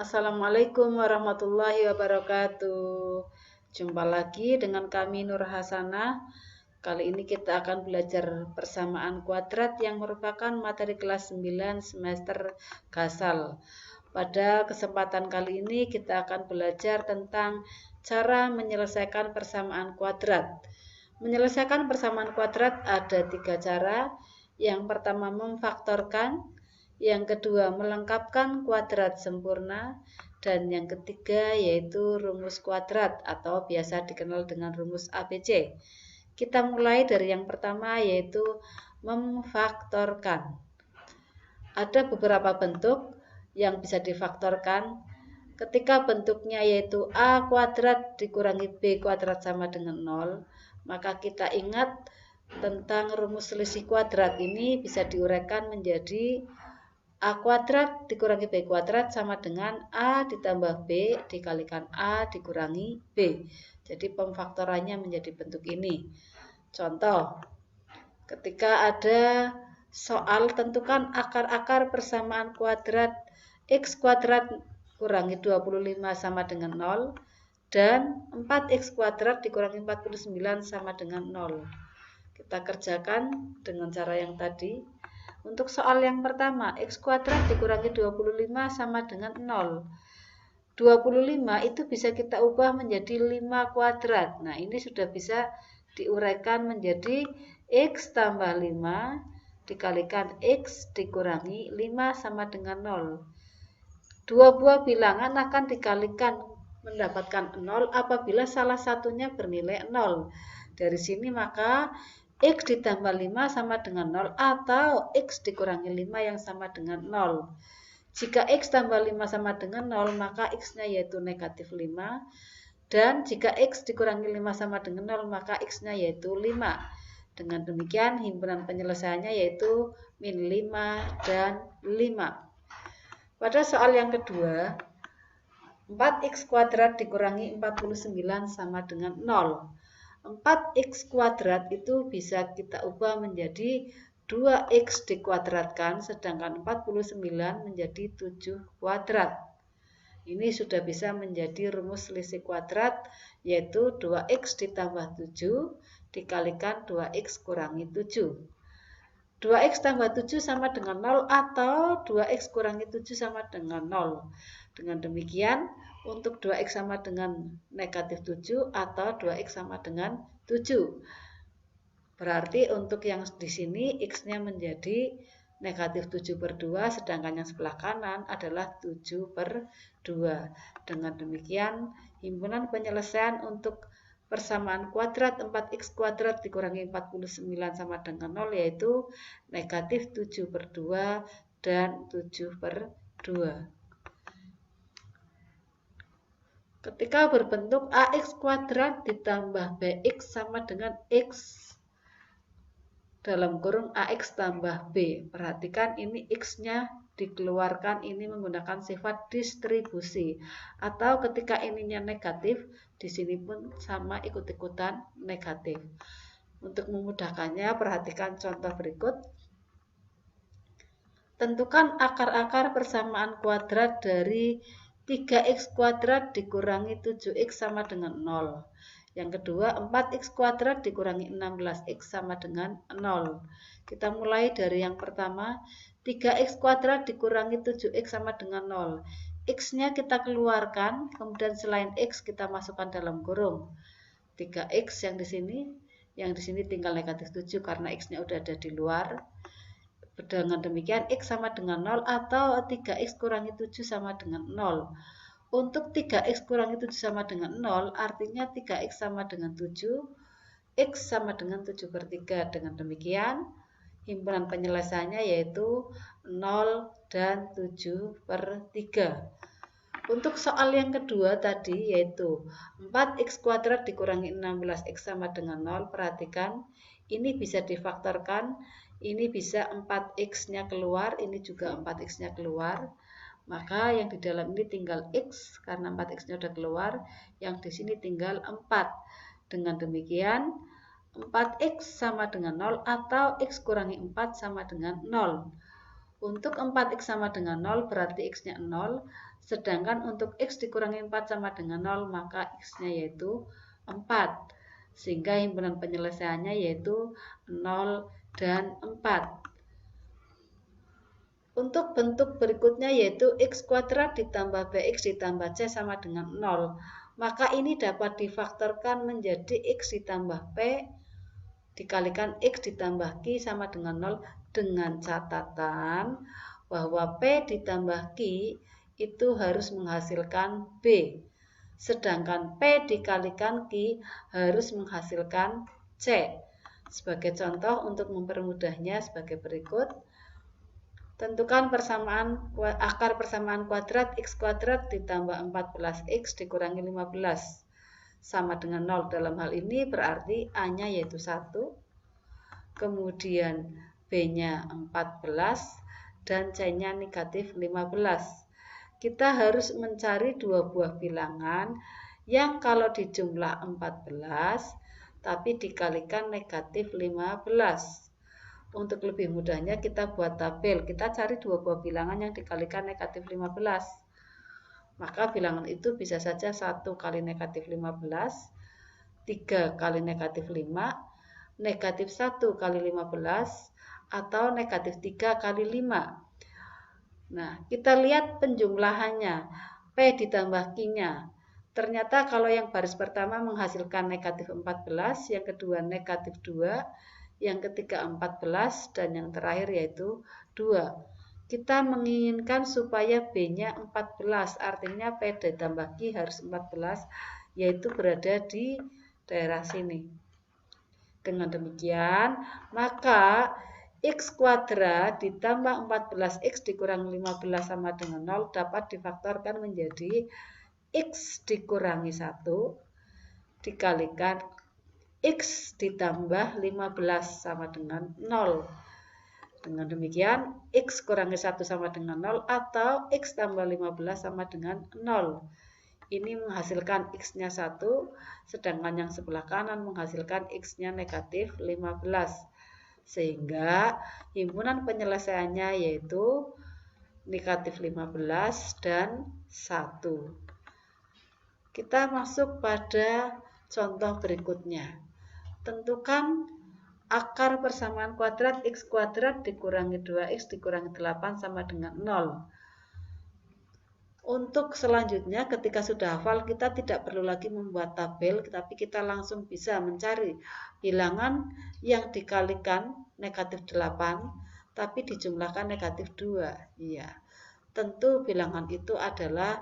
Assalamualaikum warahmatullahi wabarakatuh. Jumpa lagi dengan kami Nur Hasanah. Kali ini kita akan belajar persamaan kuadrat yang merupakan materi kelas 9 semester Gasal. Pada kesempatan kali ini kita akan belajar tentang cara menyelesaikan persamaan kuadrat. Menyelesaikan persamaan kuadrat ada 3 cara. Yang pertama memfaktorkan, yang kedua melengkapkan kuadrat sempurna, dan yang ketiga yaitu rumus kuadrat atau biasa dikenal dengan rumus ABC. Kita mulai dari yang pertama yaitu memfaktorkan. Ada beberapa bentuk yang bisa difaktorkan. Ketika bentuknya yaitu A kuadrat dikurangi B kuadrat sama dengan 0, maka kita ingat tentang rumus selisih kuadrat ini bisa diuraikan menjadi A kuadrat dikurangi B kuadrat sama dengan A ditambah B dikalikan A dikurangi B. Jadi pemfaktorannya menjadi bentuk ini. Contoh, ketika ada soal tentukan akar-akar persamaan kuadrat X kuadrat kurangi 25 sama dengan 0 dan 4X kuadrat dikurangi 49 sama dengan 0. Kita kerjakan dengan cara yang tadi. Untuk soal yang pertama, X kuadrat dikurangi 25 sama dengan 0. 25 itu bisa kita ubah menjadi 5 kuadrat. Nah, ini sudah bisa diuraikan menjadi X tambah 5 dikalikan X dikurangi 5 sama dengan 0. Dua buah bilangan akan dikalikan mendapatkan 0 apabila salah satunya bernilai 0. Dari sini maka X ditambah 5 sama dengan 0 atau X dikurangi 5 yang sama dengan 0. Jika X tambah 5 sama dengan 0 maka X-nya yaitu negatif 5. Dan jika X dikurangi 5 sama dengan 0 maka X-nya yaitu 5. Dengan demikian himpunan penyelesaiannya yaitu min 5 dan 5. Pada soal yang kedua, 4X kuadrat dikurangi 49 sama dengan 0. 4X kuadrat itu bisa kita ubah menjadi 2X dikuadratkan, sedangkan 49 menjadi 7 kuadrat. Ini sudah bisa menjadi rumus selisih kuadrat, yaitu 2X ditambah 7 dikalikan 2X kurangi 7. 2X tambah 7 sama dengan 0 atau 2X kurangi 7 sama dengan 0. Dengan demikian, untuk 2X sama dengan negatif 7 atau 2X sama dengan 7. Berarti untuk yang di sini X-nya menjadi negatif 7 per 2, sedangkan yang sebelah kanan adalah 7 per 2. Dengan demikian, himpunan penyelesaian untuk persamaan kuadrat 4X kuadrat dikurangi 49 sama dengan 0 yaitu negatif 7 per 2 dan 7 per 2. Ketika berbentuk AX kuadrat ditambah BX sama dengan X dalam kurung AX tambah B. Perhatikan ini X-nya dikeluarkan, ini menggunakan sifat distribusi. Atau ketika ininya negatif, di sini pun sama ikut-ikutan negatif. Untuk memudahkannya, perhatikan contoh berikut. Tentukan akar-akar persamaan kuadrat dari 3X kuadrat dikurangi 7X sama dengan 0. Yang kedua, 4X kuadrat dikurangi 16X sama dengan 0. Kita mulai dari yang pertama, 3X kuadrat dikurangi 7X sama dengan 0. X-nya kita keluarkan, kemudian selain X kita masukkan dalam kurung. 3X yang di sini tinggal negatif 7 karena X-nya udah ada di luar. Dengan demikian X sama dengan 0 atau 3X kurangi 7 sama dengan 0. Untuk 3X kurangi 7 sama dengan 0, artinya 3X sama dengan 7, X sama dengan 7 per 3. Dengan demikian, himpunan penyelesaiannya yaitu 0 dan 7 per 3. Untuk soal yang kedua tadi yaitu 4X kuadrat dikurangi 16X sama dengan 0. Perhatikan, ini bisa difaktorkan, ini bisa 4X-nya keluar, ini juga 4X-nya keluar. Maka yang di dalam ini tinggal X, karena 4X-nya sudah keluar, yang di sini tinggal 4. Dengan demikian, 4X sama dengan 0 atau X kurangi 4 sama dengan 0. Untuk 4x sama dengan 0 berarti x-nya 0, sedangkan untuk x dikurangi 4 sama dengan 0 maka x-nya yaitu 4. Sehingga himpunan penyelesaiannya yaitu 0 dan 4. Untuk bentuk berikutnya yaitu x kuadrat ditambah bx ditambah c sama dengan 0. Maka ini dapat difaktorkan menjadi x ditambah p dikalikan x ditambah q sama dengan 0 dengan catatan bahwa p ditambah q itu harus menghasilkan b. Sedangkan p dikalikan q harus menghasilkan c. Sebagai contoh untuk mempermudahnya sebagai berikut. Tentukan akar persamaan kuadrat x kuadrat ditambah 14x dikurangi 15 sama dengan 0. Dalam hal ini berarti A-nya yaitu 1, kemudian B-nya 14, dan C-nya negatif 15. Kita harus mencari dua buah bilangan yang kalau dijumlah 14, tapi dikalikan negatif 15. Untuk lebih mudahnya kita buat tabel, kita cari dua buah bilangan yang dikalikan negatif 15. Maka bilangan itu bisa saja 1 kali negatif 15, 3 kali negatif 5, negatif 1 kali 15, atau negatif 3 kali 5. Nah, kita lihat penjumlahannya, P ditambah Q-nya. Ternyata kalau yang baris pertama menghasilkan negatif 14, yang kedua negatif 2, yang ketiga 14, dan yang terakhir yaitu 2. Kita menginginkan supaya B-nya 14, artinya P ditambah Q harus 14, yaitu berada di daerah sini. Dengan demikian, maka x kuadrat ditambah 14x dikurangi 15 sama dengan 0 dapat difaktorkan menjadi x dikurangi 1 dikalikan x ditambah 15 sama dengan 0. Dengan demikian, x kurangi 1 sama dengan 0 atau x tambah 15 sama dengan 0. Ini menghasilkan x-nya 1, sedangkan yang sebelah kanan menghasilkan x-nya negatif 15. Sehingga himpunan penyelesaiannya yaitu negatif 15 dan 1. Kita masuk pada contoh berikutnya. Tentukan akar persamaan kuadrat x kuadrat dikurangi 2x dikurangi 8 sama dengan 0. Untuk selanjutnya ketika sudah hafal kita tidak perlu lagi membuat tabel, tapi kita langsung bisa mencari bilangan yang dikalikan negatif 8 tapi dijumlahkan negatif 2. Iya. Tentu bilangan itu adalah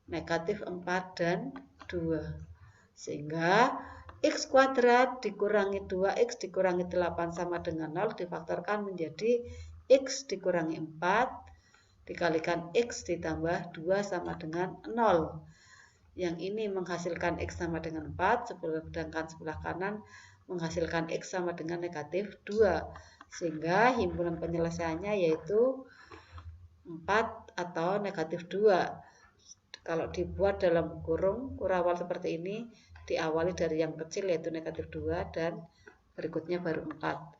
negatif 4 dan 2. Sehingga x kuadrat dikurangi 2x dikurangi 8 sama dengan 0 difaktorkan menjadi x dikurangi 4 dikalikan x ditambah 2 sama dengan 0. Yang ini menghasilkan x sama dengan 4, sedangkan sebelah kanan menghasilkan x sama dengan negatif 2. Sehingga himpunan penyelesaiannya yaitu 4 atau negatif 2. Kalau dibuat dalam kurung kurawal seperti ini, diawali dari yang kecil yaitu negatif 2 dan berikutnya baru 4.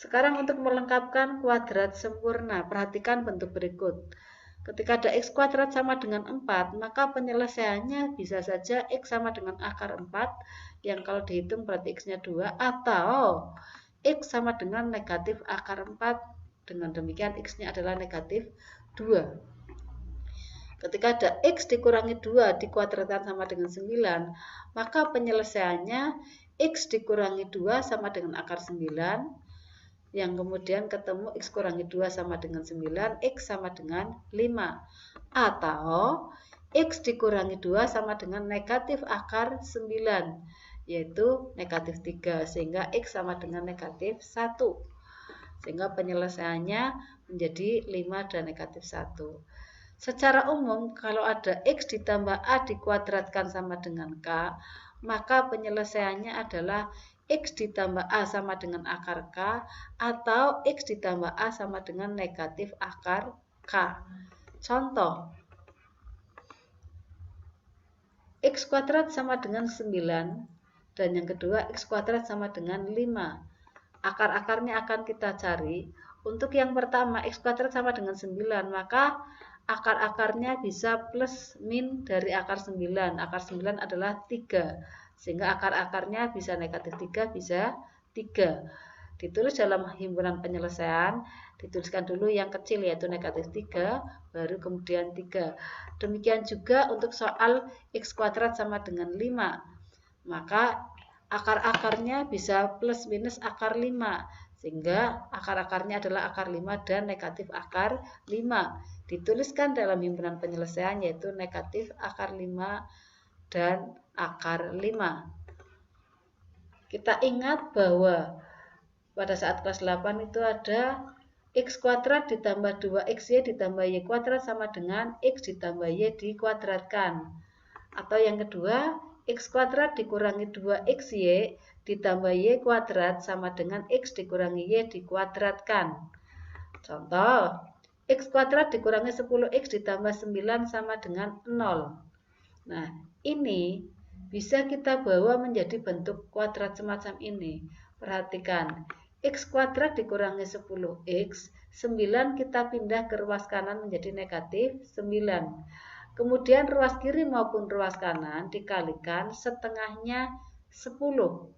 Sekarang untuk melengkapkan kuadrat sempurna, perhatikan bentuk berikut. Ketika ada x kuadrat sama dengan 4, maka penyelesaiannya bisa saja x sama dengan akar 4, yang kalau dihitung berarti x-nya 2, atau x sama dengan negatif akar 4, dengan demikian x-nya adalah negatif 2. Ketika ada x dikurangi 2 dikuadratkan sama dengan 9, maka penyelesaiannya x dikurangi 2 sama dengan akar 9, yang kemudian ketemu x kurangi 2 sama dengan 9, x sama dengan 5. Atau x dikurangi 2 sama dengan negatif akar 9, yaitu negatif 3, sehingga x sama dengan negatif 1. Sehingga penyelesaiannya menjadi 5 dan negatif 1. Secara umum, kalau ada x ditambah a dikuadratkan sama dengan k, maka penyelesaiannya adalah x ditambah a sama dengan akar k, atau x ditambah a sama dengan negatif akar k. Contoh, x kuadrat sama dengan 9, dan yang kedua x kuadrat sama dengan 5. Akar-akarnya akan kita cari. Untuk yang pertama, X kuadrat sama dengan 9, maka akar-akarnya bisa plus min dari akar 9. Akar 9 adalah 3. Sehingga akar-akarnya bisa negatif 3, bisa 3. Ditulis dalam himpunan penyelesaian, dituliskan dulu yang kecil yaitu negatif 3, baru kemudian 3. Demikian juga untuk soal X kuadrat sama dengan 5. Maka akar-akarnya bisa plus minus akar 5. Sehingga akar-akarnya adalah akar 5 dan negatif akar 5. Dituliskan dalam himpunan penyelesaian yaitu negatif akar 5 dan akar 5. Kita ingat bahwa pada saat kelas 8 itu ada X kuadrat ditambah 2XY ditambah Y kuadrat sama dengan X ditambah Y dikuadratkan. Atau yang kedua, X kuadrat dikurangi 2XY ditambah Y kuadrat sama dengan X dikurangi Y dikuadratkan. Contoh, X kuadrat dikurangi 10X ditambah 9 sama dengan 0. Nah, ini bisa kita bawa menjadi bentuk kuadrat semacam ini. Perhatikan, X kuadrat dikurangi 10X, 9 kita pindah ke ruas kanan menjadi negatif 9. Kemudian ruas kiri maupun ruas kanan dikalikan setengahnya 10.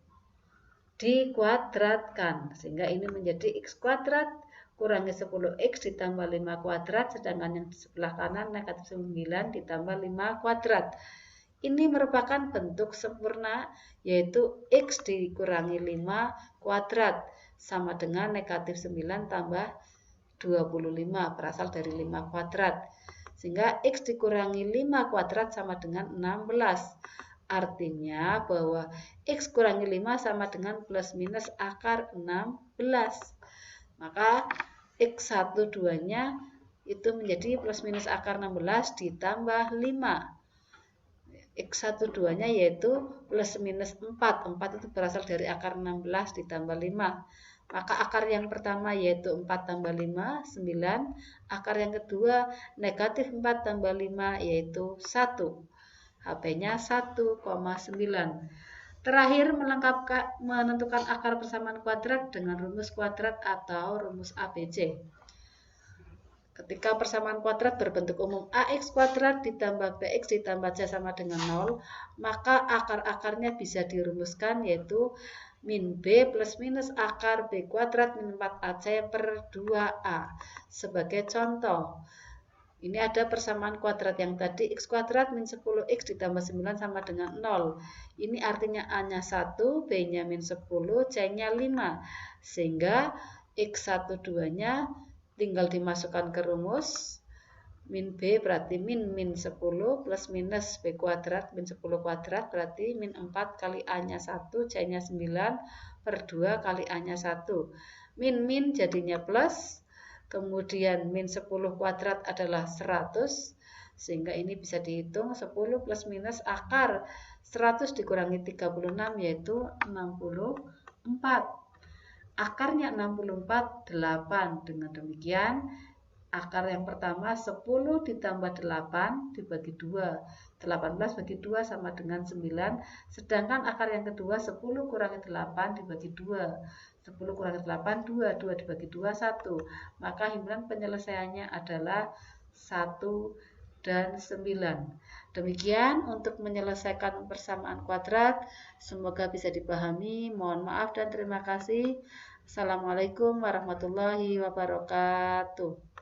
Dikuadratkan. Sehingga ini menjadi X kuadrat kurangi 10X ditambah 5 kuadrat. Sedangkan yang di sebelah kanan negatif 9 ditambah 5 kuadrat. Ini merupakan bentuk sempurna yaitu X dikurangi 5 kuadrat. Sama dengan negatif 9 tambah 25 berasal dari 5 kuadrat. Sehingga X dikurangi 5 kuadrat sama dengan 16. Artinya bahwa X kurangi 5 sama dengan plus minus akar 16. Maka X12-nya itu menjadi plus minus akar 16 ditambah 5. X12-nya yaitu plus minus 4. 4 itu berasal dari akar 16 ditambah 5. Maka akar yang pertama yaitu 4 tambah 5, 9. Akar yang kedua negatif 4 tambah 5 yaitu 1. HP-nya 1,9. Terakhir menentukan akar persamaan kuadrat dengan rumus kuadrat atau rumus ABC. Ketika persamaan kuadrat berbentuk umum AX kuadrat ditambah BX ditambah C sama dengan 0, maka akar-akarnya bisa dirumuskan yaitu min B plus minus akar B kuadrat min 4AC per 2A. Sebagai contoh, ini ada persamaan kuadrat yang tadi X kuadrat min 10X ditambah 9 sama dengan 0. Ini artinya A-nya 1, B-nya min 10, C-nya 5. Sehingga X12-nya tinggal dimasukkan ke rumus. Min B berarti min 10 plus minus B kuadrat min 10 kuadrat berarti min 4 kali A-nya 1, C-nya 9 per 2 kali A-nya 1. Min jadinya plus, kemudian min 10 kuadrat adalah 100, sehingga ini bisa dihitung 10 plus minus akar 100 dikurangi 36 yaitu 64. Akarnya 64, 8. Dengan demikian, akar yang pertama 10 ditambah 8 dibagi 2. 18 bagi 2 sama dengan 9. Sedangkan akar yang kedua 10 kurangi 8 dibagi 2. 10 kurangi 8, 2. 2 dibagi 2, 1. Maka himpunan penyelesaiannya adalah 1 dan 9. Demikian untuk menyelesaikan persamaan kuadrat. Semoga bisa dipahami. Mohon maaf dan terima kasih. Assalamualaikum warahmatullahi wabarakatuh.